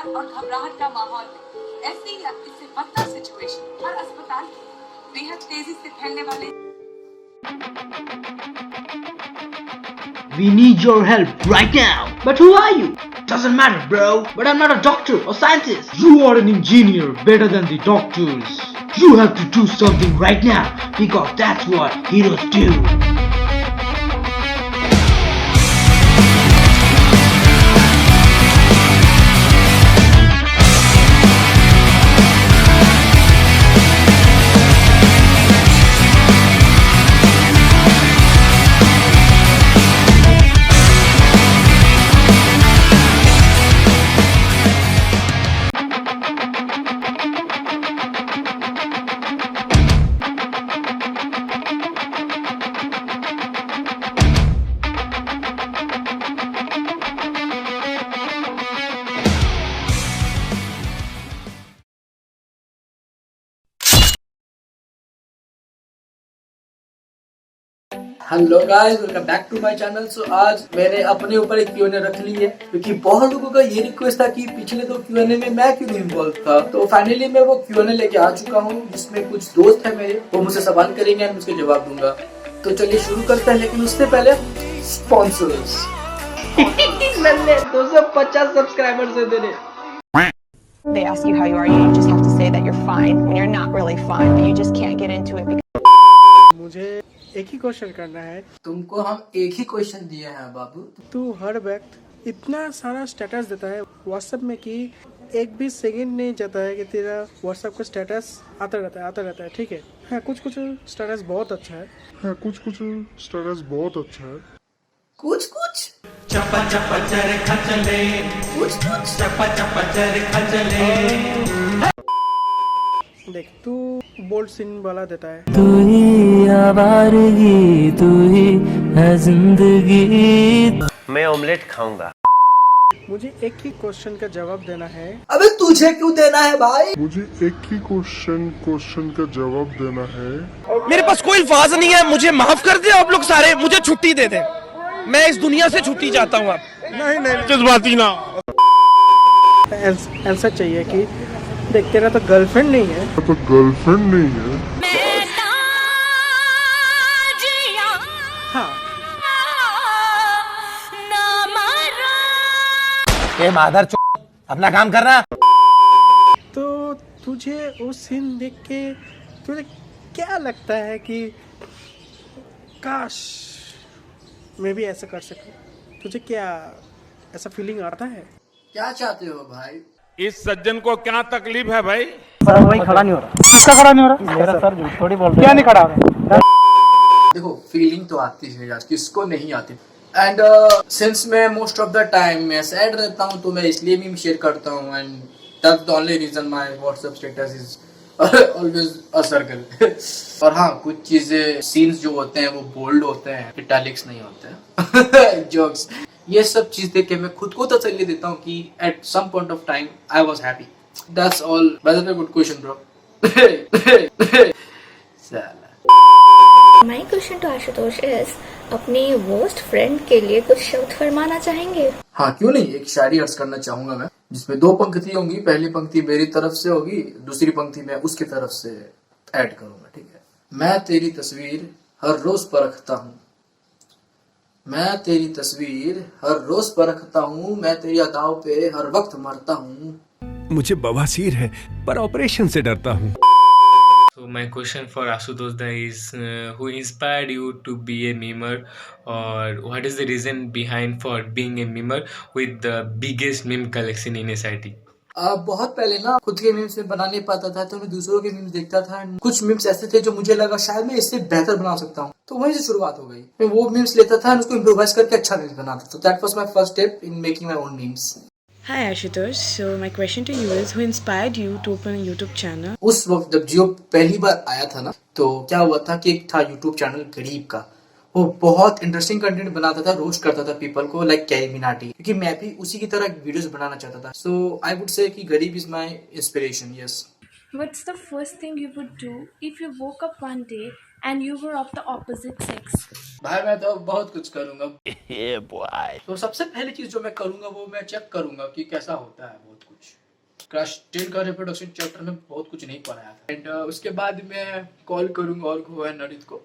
थकान और घबराहट का माहौल है। ऐसी या इससे बदतर सिचुएशन हर अस्पताल बेहद तेजी से फैलने वाले We need your help right now. But who are you? Doesn't matter, bro. But I'm not a doctor or scientist. You are an engineer, better than the doctors. You have to do something right now because that's what heroes do. Hello guys, welcome back to my channel. So आज मैंने अपने ऊपर एक Q&A रख ली है क्योंकि बहुत लोगों का ये रिक्वेस्ट था कि पिछले दो Q&A में मैं क्यों नहीं इन्वॉल्व था। तो फाइनली मैं वो Q&A लेके आ चुका हूँ जिसमें कुछ दोस्त है मेरे, वो मुझसे सवाल करेंगे और उसके जवाब दूंगा। तो चलिए शुरू करते हैं, लेकिन उससे पहले स्पॉन्सर्स। 250 सब्सक्राइबर्स है तेरे। They ask you how you are, you just have to say that you're fine when you're not really fine, but you just can't get into it because मुझे एक ही क्वेश्चन करना है। तुमको हम एक ही क्वेश्चन दिए हैं बाबू। तू हर वक्त इतना सारा स्टेटस देता है व्हाट्सएप में कि एक भी सेकंड नहीं जाता है कि तेरा व्हाट्सएप का स्टेटस आता रहता है। ठीक है, हाँ, कुछ स्टेटस बहुत अच्छा है। कुछ चप्पा चप्पा चरखा चले, चप्पा चप्पा चरखा चले। देख, तू बोल्ड सीन वाला देता है। तू ही आवारगी, तू ही है जिंदगी। मैं ऑमलेट खाऊंगा। मुझे एक ही क्वेश्चन का जवाब देना है। अबे तुझे क्यों देना है भाई? मुझे एक ही क्वेश्चन का जवाब देना है। मेरे पास कोई अल्फाज नहीं है, मुझे माफ कर दे आप लोग सारे, मुझे छुट्टी दे दे, मैं इस दुनिया से छुट्टी चाहता हूँ। आप नहीं जज्बाती ना। ऐसा चाहिए कि देख, तेरा तो गर्लफ्रेंड नहीं है। हाँ, ए मादर अपना काम करना। तो तुझे वो सीन देख के तुझे क्या लगता है कि काश मैं भी ऐसा कर सकूं? तुझे क्या ऐसा फीलिंग आता है? क्या चाहते हो भाई? इस सज्जन को क्या तकलीफ है भाई? सर वही खड़ा नहीं हो रहा। मेरा सर थोड़ी बोल रहा है। क्या नहीं खड़ा हो रहा? देखो, फीलिंग तो आती है यार, किसको नहीं आती। एंड सिंस मैं मोस्ट ऑफ द टाइम मैं सैड रहता हूँ तो मैं इसलिए भी शेयर करता हूँ। And that's the only reason my WhatsApp status is always a circle. और हाँ, कुछ चीजें सीन्स जो होते हैं वो बोल्ड होते हैं, इटैलिक्स नहीं होते हैं। जोक्स, ये सब चीज देख के मैं खुद को तसल्ली देता हूँ कि at some point of time I was happy. That's all. Very good question bro. My question to Ashutosh is, अपनी वर्स्ट फ्रेंड के लिए कुछ शब्द फरमाना चाहेंगे? हाँ, क्यों नहीं। एक शायरी अर्ज करना चाहूंगा मैं, जिसमें दो पंक्ति होंगी। पहली पंक्ति मेरी तरफ से होगी, दूसरी पंक्ति मैं उसकी तरफ से ऐड करूंगा। ठीक है। मैं तेरी तस्वीर हर रोज परखता हूँ, मैं तेरी तस्वीर हर रोज परखता हूँ, मैं तेरी अदाओं पे हर वक्त मरता हूँ। मुझे बवासीर है पर ऑपरेशन से डरता हूँ। So my question for Ashutosh Da is, who inspired you to be a memer, or what is the reason behind for being a memer with the biggest meme collection in SIT? बहुत पहले ना खुद के memes में बना नहीं पाता था, तो मैं दूसरों के मीम्स देखता था। कुछ मीम्स ऐसे थे जो मुझे लगा शायद मैं इससे बेहतर बना सकता हूँ, तो वहीं से शुरुआत हो गई। मैं वो मीम्स लेता था और उसको इम्प्रोवाइज करके अच्छा मीम्स बनाता था। That was my first step in making my own memes. Hi Ashutosh, so my question to you is, who inspired you to open a YouTube channel? उस वक्त जब जियो पहली बार आया था ना, तो क्या हुआ था कि एक था YouTube चैनल गरीब का। वो बहुत इंटरेस्टिंग कंटेंट बनाता था, रोस्ट करता था पीपल को, लाइक कैरी मिनाटी, क्योंकि मैं भी उसी की तरह वीडियोस बनाना चाहता था। सो आई वुड से कि गरीब is my inspiration. Yes. What's the first thing you would do if you woke up one day and you were of the opposite sex? भाई मैं तो बहुत कुछ करूंगा। तो सबसे पहली चीज जो मैं करूंगा वो मैं चेक करूंगा कि कैसा होता है बहुत कुछ। क्लास 10 का रिप्रोडक्शन चैप्टर में बहुत कुछ नहीं पढ़ाया था। एंड उसके बाद मैं कॉल करूंगा और को नरित को।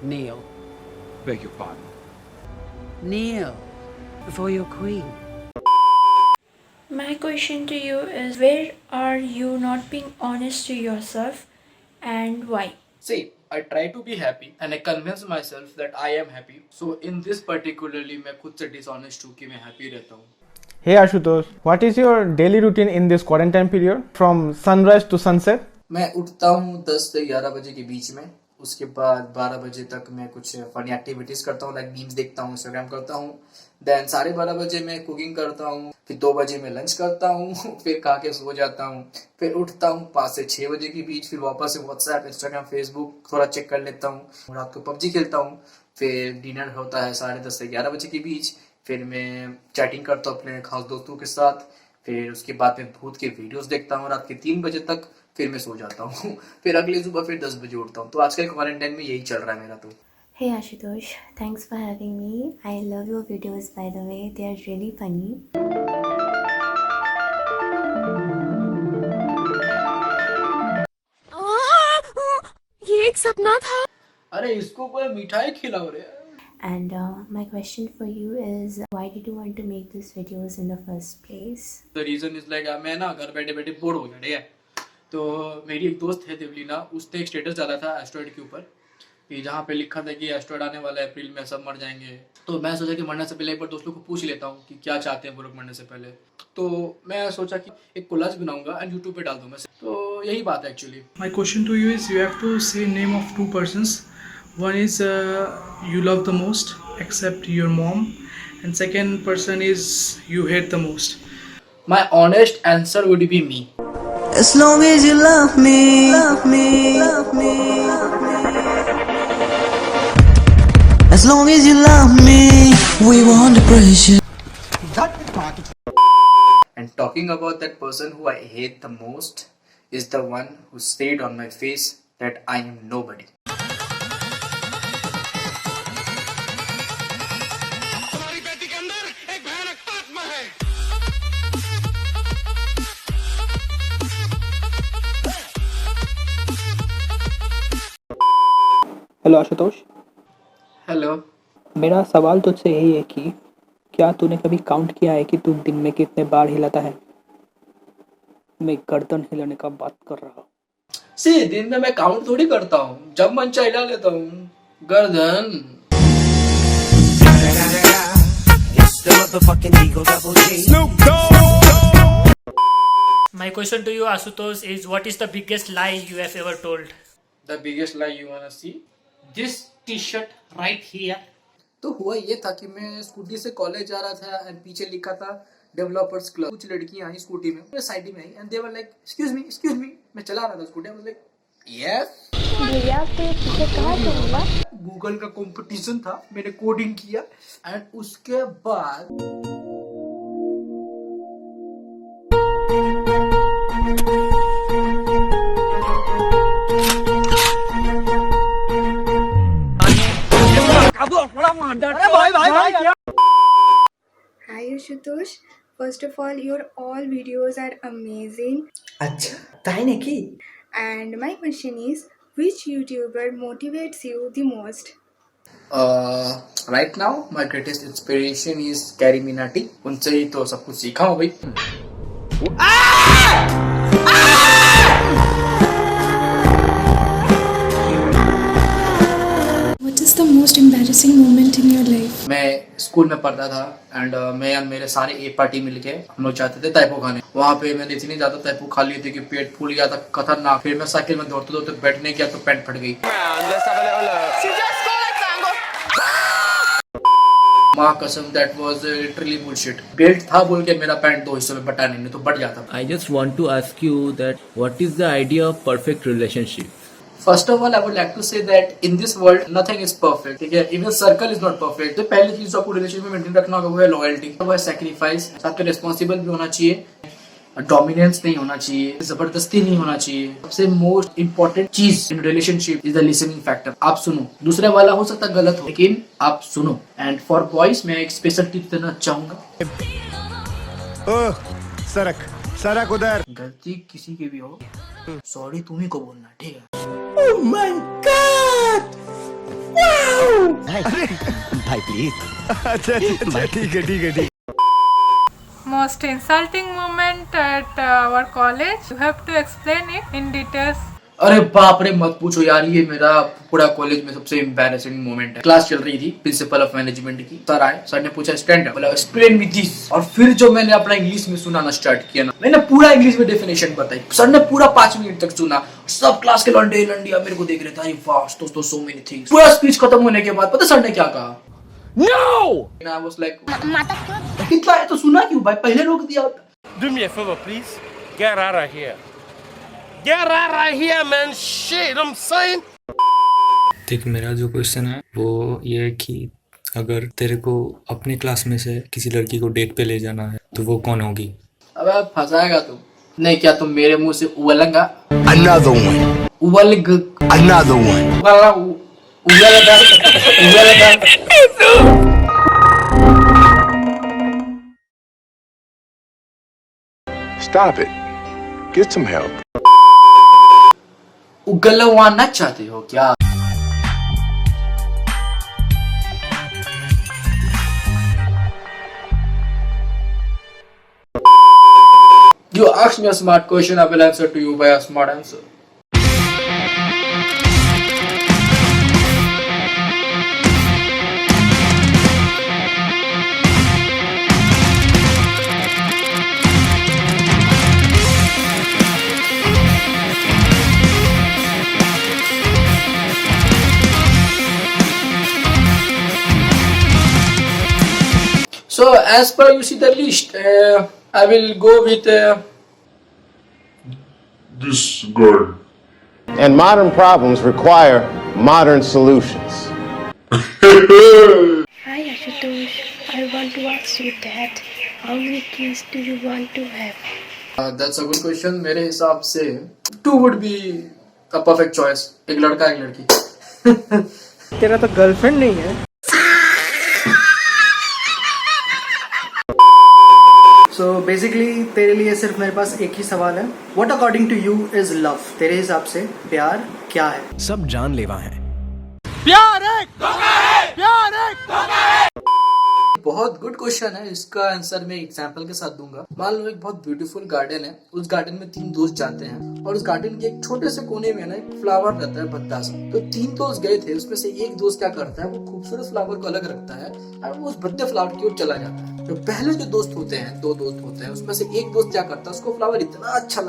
Kneel. Beg your pardon. Kneel before your queen. My question to you is, where are you not being honest to yourself and why? See, I try to be happy and I convince myself that I am happy. So in this particularly मैं खुद से dishonest हूँ कि मैं happy रहता हूँ। Hey Ashutosh, what is your daily routine in this quarantine period from sunrise to sunset? मैं उठता हूँ 10 से 11 बजे के बीच में। उसके बाद 12 बजे तक मैं कुछ फनी एक्टिविटीज करता हूँ, लाइक मीम्स देखता हूँ, इंस्टाग्राम करता हूँ। देन 12:30 बजे मैं कुकिंग करता हूँ। फिर 2 बजे मैं लंच करता हूँ। फिर खा के सो जाता हूँ। फिर उठता हूँ 5 से 6 बजे के बीच। फिर वापस से व्हाट्सएप, इंस्टाग्राम, फेसबुक थोड़ा चेक कर लेता हूँ। रात को पबजी खेलता हूँ। फिर डिनर होता है 10:30 से 11 बजे के बीच। फिर मैं चैटिंग करता हूँ अपने खास दोस्तों के साथ। फिर उसके बाद मैं भूत के वीडियोस देखता हूँ रात के 3 बजे तक। फिर मैं सो जाता हूँ। फिर अगले सुबह फिर 10 बजे उठता हूँ। तो आजकल क्वारंटाइन में यही चल रहा है मेरा तो। Hey Ashutosh, thanks for having me. I love your videos, by the way. They are really funny. ये एक सपना था। अरे इसको कोई मिठाई खिलाओ रे। And my question for you is, why did you want to make these videos in the first place? The reason is like मैं ना घर बैठे बैठे बोर हो गया, ठीक है। तो मेरी एक दोस्त है देवलीना, उसने एक स्टेटस डाला था एस्ट्रॉइड के ऊपर कि जहाँ पे लिखा था कि एस्ट्रॉइड आने वाला है अप्रैल में, सब मर जाएंगे। तो मैं सोचा कि मरने से पहले एक बार दोस्तों को पूछ लेता हूँ कि क्या चाहते हैं वो लोग मरने से पहले। तो मैं सोचा कि एक कोलाज बनाऊंगा एंड यूट्यूब पे डाल दूंगा। तो यही बात है actually. My question to you is, you have to say name of 2 persons. One is you love the most, except your mom, and second person is you hate the most. My honest answer would be me. As long as you love me, love me, love me, love me. As long as you love me, we were under pressure. And talking about that person who I hate the most is the one who stayed on my face that I am nobody. Hello Ashutosh. Hello. मेरा सवाल तुझसे यही है कि क्या तूने कभी count किया है कि तू दिन में कितने बार हिलाता है? मैं गर्दन हिलाने का बात कर रहा हूँ। सी दिन में मैं काउंट थोड़ी करता हूँ, जब मन चाहे हिला लेता हूँ गर्दन। My question to you, Ashutosh, is what is the biggest lie you have ever told? The biggest lie you wanna see? This T-shirt right here. तो हुआ ये था कि मैं स्कूटी से कॉलेज जा रहा था एंड पीछे लिखा था डेवलपर्स क्लब। कुछ लड़कियां आई स्कूटी में, मेरे साइड में आई and they were like excuse me. मैं चला रहा था scooty, I was like yes भैया आपके पीछे कहाँ चलूंगा? गूगल का कंपटीशन था, मैंने कोडिंग किया एंड उसके बाद Hi Ashutosh. First of all, your all videos are amazing. अच्छा, ताईने की? And my question is, which YouTuber motivates you the most? Right now my greatest inspiration is Carrie Minati. उनसे ही तो सब कुछ सीखा हूँ भाई। What is the most embarrassing moment in your life? मैं स्कूल में पढ़ता था एंड मैं और मेरे सारे ए पार्टी मिलके हम लोग चाहते थे तैपो खाने। वहाँ पे मैंने इतनी ज्यादा तैपो खा ली थी कि पेट फूल गया था, खतरनाक। फिर मैं साइकिल में दौड़ते दौड़ते बैठने गया तो पैंट फट गई। माँ कसम, that was literally bullshit. Belt था बोल के मेरा पैंट 2 हिस्सों में बटा नहीं तो बट जाता। I just want to ask you that what is the idea of perfect relationship? First of all, I would like to say that in this world nothing is perfect, ठीक है? Even circle is not perfect. तो पहली चीज जो आपको relationship में maintain रखना होगा वो है लॉयल्टी, वो है सैक्रिफाइस, साथ में रिस्पॉन्सिबल भी होना चाहिए डोमिनेंस नहीं होना चाहिए, जबरदस्ती नहीं होना चाहिए। सबसे मोस्ट इम्पोर्टेंट चीज in relationship is the listening factor. आप सुनो, दूसरे वाला हो सकता है गलत हो, लेकिन आप सुनो। एंड फॉर बॉयज मैं एक स्पेशल टिप देना चाहूंगा। सरक उधर। गलती किसी की भी हो, सॉरी तुम्ही को बोलना, ठीक है? Oh my God! Wow! भाई प्लीज। अच्छा ठीक है। Most insulting moment at our college. You have to explain it in details. अरे बाप रे मत पूछो यार, ये मेरा पूरा कॉलेज में सबसे एम्बैरेसिंग मोमेंट है। क्लास चल रही थी प्रिंसिपल ऑफ मैनेजमेंट की, सर आए, सर ने पूछा स्टैंड अप, बोला एक्सप्लेन विद दिस। और फिर जो मैंने अपना इंग्लिश में सुनाना स्टार्ट किया ना, मैंने पूरा इंग्लिश में डेफिनेशन बताई। सर ने पूरा 5 मिनट तक सुना, सब क्लास के लंडे लंडिया मेरे को देख रहे थे, अरे वाह तो सो मेनी थिंग्स। पूरा स्पीच खत्म होने के बाद पता सर ने क्या कहा? नो! I was like, कितना है तो सुना क्यों भाई, पहले रोक दिया होता। Do me a favor, please. Get out of here. Get out of here, man. Shit, I'm saying. देख, मेरा जो क्वेश्चन है वो ये है कि अगर तेरे को अपनी क्लास में से किसी लड़की को डेट पे ले जाना है तो वो कौन होगी? अबे फंसाएगा तू। नहीं क्या तुम मेरे मुंह से उबलेगा? Another one. उबलेग। Another one. उबलेगा। Stop it. Get some help. उगलवाना चाहते हो क्या? You ask me a smart question, I will answer to you by a smart answer. So as per you see the list, I will go with This guy. And modern problems require modern solutions. Hi Ashutosh, I want to ask you that. How many kids do you want to have? That's a good question. मेरे हिसाब से 2 would be a perfect choice. एक लड़का एक लड़की। तेरा तो girlfriend नहीं है? So basically तेरे लिए सिर्फ मेरे पास एक ही सवाल है। What according to you is love? तेरे हिसाब से प्यार क्या है? सब जानलेवा हैं। प्यार एक धोखा है, प्यार एक धोखा है। बहुत गुड क्वेश्चन है। इसका आंसर मैं एग्जांपल के साथ दूंगा। मान लो एक बहुत ब्यूटीफुल गार्डन है, उस गार्डन में 3 दोस्त जाते हैं और उस गार्डन के एक छोटे से कोने में ना एक फ्लावर रहता है भद्दा सा। तो 3 दोस्त गए थे, उसमें से एक दोस्त क्या करता है, वो खूबसूरत फ्लावर को अलग रखता है और वो उस भद्दे फ्लावर की ओर चला जाता है। जो पहले जो दोस्त होते हैं, 2 दोस्त होते हैं, उसमें से एक दोस्त क्या करता है, उसको फ्लावर इतना अच्छा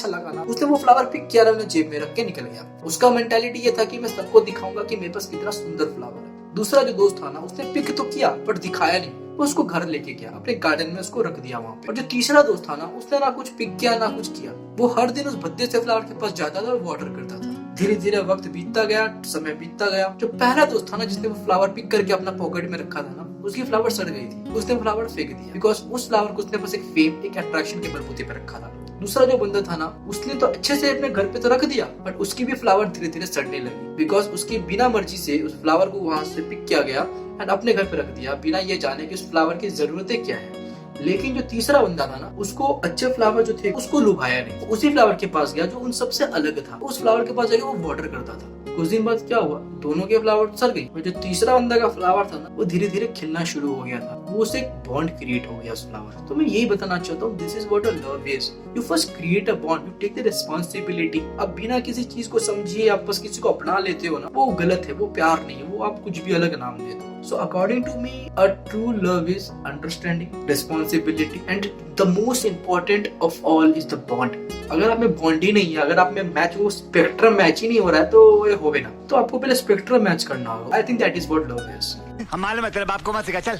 लगा ना, उसने वो फ्लावर पिक किया, जेब में रख के निकल गया। उसका मेंटालिटी ये था कि मैं सबको दिखाऊंगा कि मेरे पास कितना सुंदर फ्लावर है। दूसरा जो दोस्त था ना, उसने पिक तो किया बट दिखाया नहीं, वो उसको घर लेके गया, अपने गार्डन में उसको रख दिया वहाँ पे। और जो तीसरा दोस्त था ना, उसने ना कुछ पिक किया ना कुछ किया, वो हर दिन उस भद्दे से फ्लावर के पास जाता था और वाटर करता था। धीरे धीरे वक्त बीतता गया, समय बीतता गया। जो पहला दोस्त था ना, जिसने वो फ्लावर पिक करके अपना पॉकेट में रखा था ना, उसकी फ्लावर सड़ गई थी, उसने फ्लावर फेंक दिया, बिकॉज उस फ्लावर को उसने बस एक फेम, एक अट्रैक्शन के बलबूते पे रखा था। दूसरा जो बंदा था ना, उसने तो अच्छे से अपने घर पे तो रख दिया, बट उसकी भी फ्लावर धीरे धीरे सड़ने लगी, बिकॉज उसकी बिना मर्जी से उस फ्लावर को वहां से पिक किया गया एंड अपने घर पे रख दिया, बिना ये जाने कि उस फ्लावर की जरूरतें क्या है। लेकिन जो तीसरा बंदा था ना, उसको अच्छे फ्लावर जो थे उसको लुभाया नहीं, उसी फ्लावर के पास गया जो उन सबसे अलग था। उस फ्लावर के पास जाके वो वाटर करता था। कुछ दिन बाद क्या हुआ, दोनों के फ्लावर सड़ गई और जो तीसरा बंदा का फ्लावर था ना, वो धीरे धीरे खिलना शुरू हो गया था। वो उससे एक बॉन्ड क्रिएट हो गया उस फ्लावर। तो मैं यही बताना चाहता हूँ, this is what a love is. You first create a bond, you take the responsibility. अब बिना किसी चीज को समझिए आप बस किसी को अपना लेते हो ना, वो गलत है, वो प्यार नहीं है, वो आप कुछ भी अलग नाम दे दो। So according to me, a true love is understanding, responsibility, and the most important of all is the bond. अगर आप में बॉन्ड ही नहीं है, अगर आप में मैच, वो स्पेक्ट्रम मैच ही नहीं हो रहा है, तो ये होवे ना। तो आपको पहले स्पेक्ट्रम मैच करना होगा। I think that is what love is. हमारे मतलब आपको मत सिखा, चल।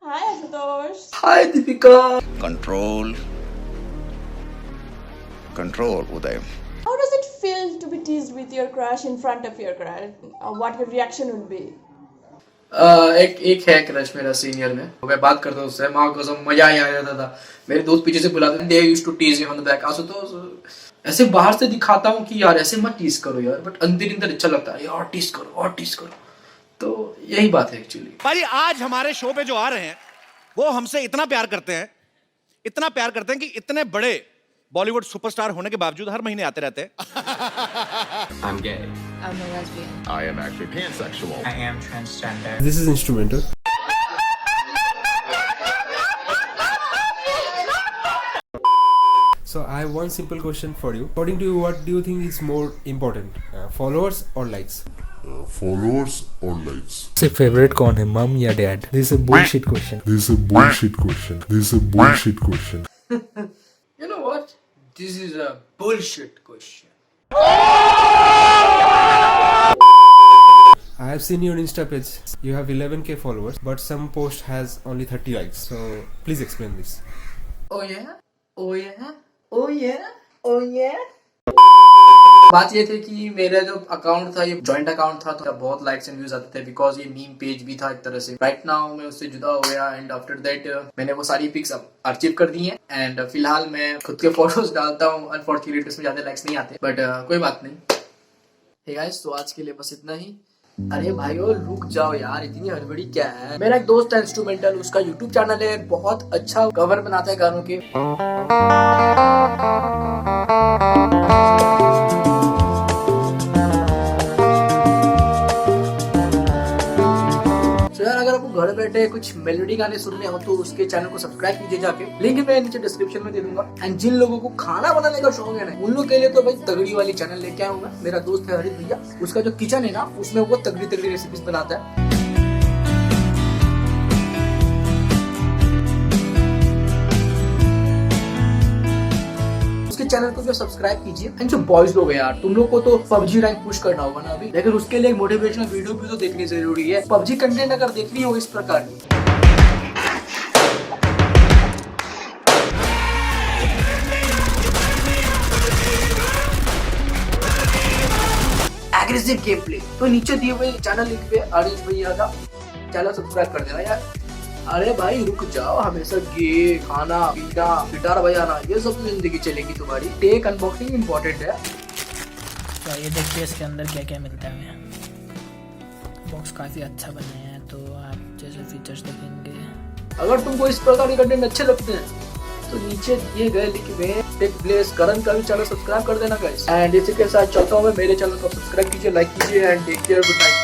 Hi Ashutosh. Hi Deepika. Control, Uday. How does it feel to be teased with your crush in front of your crush? What your reaction would be? एक है crush मेरा senior में, मैं बात करता हूँ उससे, माँ कसम मजा ही आ जाता था। मेरे दोस्त पीछे से बुलाते थे, used to tease me on the back. Ashutosh ऐसे बाहर से दिखाता हूँ कि यार ऐसे मत टीज करो यार, बट अंदर अच्छा लगता है यार, टीज करो और टीज करो। तो यही बात है एक्चुअली। भाई आज हमारे शो पे जो आ रहे हैं वो हमसे इतना प्यार करते हैं, इतना प्यार करते हैं कि इतने बड़े बॉलीवुड सुपरस्टार होने के बावजूद हर महीने आते रहते हैं। I'm gay. I'm a lesbian. I am actually pansexual. I am transgender. This is instrumental. So I have one simple question for you. According to you, what do you think is more important, followers or likes? Followers or likes? से favourite कौन है, मम या dad? This is a bullshit question. This is a bullshit question. This is a bullshit question. You know what? This is a bullshit question. I have seen your Insta page. You have 11k followers, but some post has only 30 likes. So please explain this. Oh yeah? Oh yeah? Oh yeah? Oh yeah? बात ये थी कि मेरा जो account था ये joint account था, तो बहुत लाइक्स एंड व्यूज आते थे बिकॉज ये मीम पेज भी था एक तरह से। राइट नाउ मैं उससे जुदा हो गया एंड आफ्टर दैट मैंने वो सारी पिक्स अर्चिव कर दी हैं एंड फिलहाल मैं खुद के फोटोज डालता हूँ। अनफॉर्चुनेटली उसमें ज्यादा लाइक्स नहीं आते, बट कोई बात नहीं। हे गाइस, तो आज के लिए बस इतना ही। अरे भाइयों रुक जाओ यार, इतनी हड़बड़ी क्या है। मेरा एक दोस्त है इंस्ट्रूमेंटल, उसका यूट्यूब चैनल है, बहुत अच्छा कवर बनाता है गानों के। अगर आपको घर बैठे कुछ मेलोडी गाने सुनने हो तो उसके चैनल को सब्सक्राइब कीजिए जाके, लिंक मैं नीचे डिस्क्रिप्शन में दे दूंगा। एंड जिन लोगों को खाना बनाने का शौक है ना, उन लोगों के लिए तो भाई तगड़ी वाली चैनल लेके आऊंगा। मेरा दोस्त है हरित भैया, उसका जो किचन है ना उसमें वो तगड़ी रेसिपीज बनाता है। चैनल को जो सब्सक्राइब कीजिए। एंड जो बॉयज लोग हैं यार, तुम लोग को तो पबजी रैंक पुश करना होगा ना अभी, लेकिन उसके लिए मोटिवेशनल वीडियो भी तो देखनी जरूरी है। पबजी कंटेंट अगर देखनी हो इस प्रकार की, एग्रेसिव गेम प्ले, तो नीचे दिए हुए चैनल लिंक पे आर्यन भैया का चैनल सब्सक्राइब कर देना यार। अरे भाई रुक जाओ, हमेशा गे खाना पीना गिटार बजाना ये सब जिंदगी चलेगी तुम्हारी। टेक अनबॉक्सिंग इम्पोर्टेंट है। तो ये देखते हैं इसके अंदर क्या क्या मिलता है हमें। बॉक्स काफ़ी अच्छा बनाया है, तो आप जैसे फीचर्स देखेंगे। अगर तुमको इस प्रकार के कंटेंट अच्छे लगते हैं तो नीचे दिए गए लिंक में टेक प्लेस करण का भी चैनल सब्सक्राइब कर देना गाइस। एंड इसी के साथ चलता हूँ मैं, मेरे चैनल को सब्सक्राइब कीजिए, लाइक कीजिए and take care, good night.